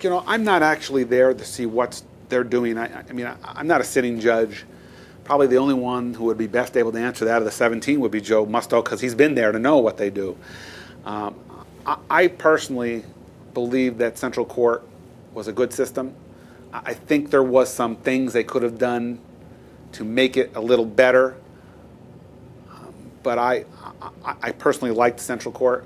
I'm not actually there to see what they're doing. I mean, I'm not a sitting judge. Probably the only one who would be best able to answer that of the 17 would be Joe Musto, because he's been there to know what they do. I personally believe that Central Court was a good system. I think there was some things they could have done to make it a little better. But I personally liked Central Court.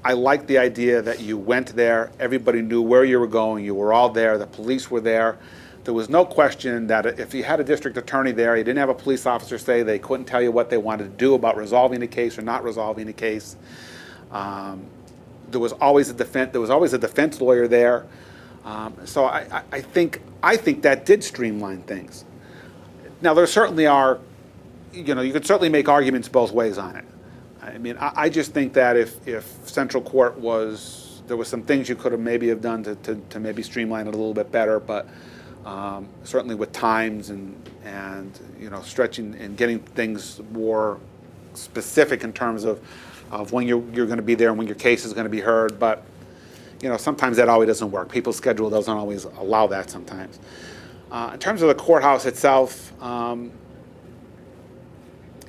I liked the idea that you went there, everybody knew where you were going, you were all there, the police were there. There was no question that if you had a district attorney there, you didn't have a police officer say they couldn't tell you what they wanted to do about resolving a case or not resolving a case. There was always a defense lawyer there. So I think that did streamline things. Now there certainly are, you could certainly make arguments both ways on it. I mean, I just think that if Central Court there was some things you could have maybe have done to maybe streamline it a little bit better, but certainly with times and stretching and getting things more specific in terms of when you're going to be there and when your case is going to be heard. But sometimes that always doesn't work. People's schedule doesn't always allow that sometimes. In terms of the courthouse itself, I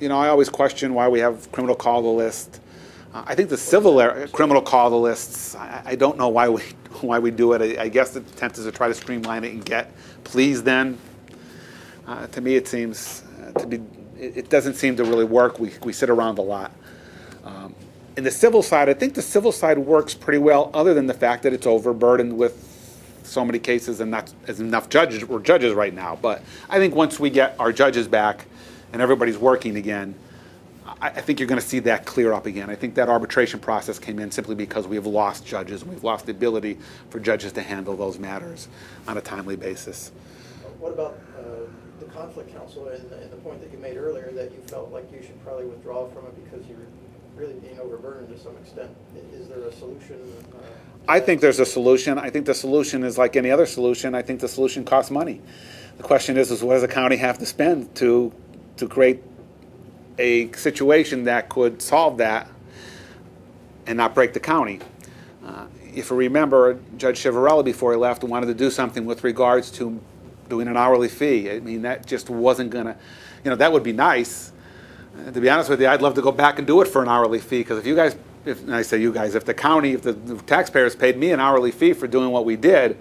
always question why we have criminal call the list. I think the civil criminal call the lists, I don't know why we do it. I guess the intent is to try to streamline it and get pleas then. To me, it seems it doesn't seem to really work. We sit around a lot. In the civil side, I think the civil side works pretty well, other than the fact that it's overburdened with so many cases and not as enough judges right now. But I think once we get our judges back and everybody's working again, I think you're going to see that clear up again. I think that arbitration process came in simply because we have lost judges and we've lost the ability for judges to handle those matters on a timely basis. What about the conflict counsel and the point that you made earlier that you felt like you should probably withdraw from it because you're really being overburdened to some extent? Is there a solution? I think there's a solution. I think the solution is like any other solution. I think the solution costs money. The question is what does the county have to spend to create a situation that could solve that and not break the county? If you remember, Judge Chiavarella, before he left, wanted to do something with regards to doing an hourly fee. I mean, that just wasn't going to, that would be nice. To be honest with you, I'd love to go back and do it for an hourly fee, because if the county, if the taxpayers paid me an hourly fee for doing what we did,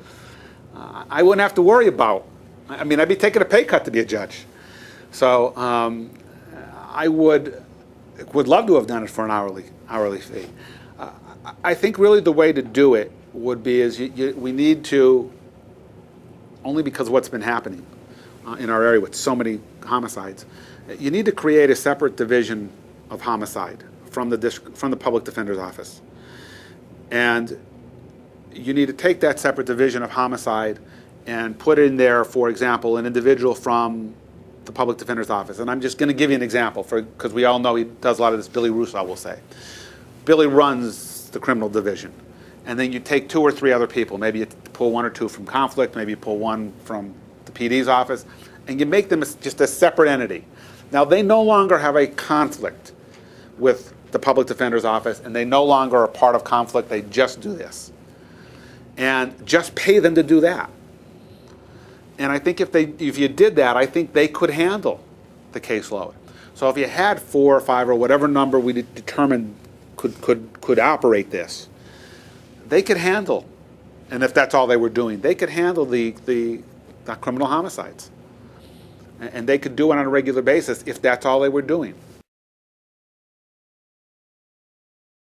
I wouldn't have to worry about. I'd be taking a pay cut to be a judge. So I would love to have done it for an hourly fee. I think really the way to do it would be we need to, only because of what's been happening in our area with so many homicides, you need to create a separate division of homicide from the public defender's office. And you need to take that separate division of homicide and put in there, for example, an individual from the public defender's office. And I'm just going to give you an example, because we all know he does a lot of this. Billy Russo will say. Billy runs the criminal division. And then you take 2 or 3 other people. Maybe you pull 1 or 2 from conflict, maybe you pull 1 from the PD's office, and you make them just a separate entity. Now, they no longer have a conflict with the public defender's office, and they no longer are part of conflict. They just do this. And just pay them to do that. And I think if you did that, I think they could handle the caseload. So if you had 4 or 5 or whatever number we determined could operate this, they could handle, and if that's all they were doing, they could handle the criminal homicides. And they could do it on a regular basis if that's all they were doing.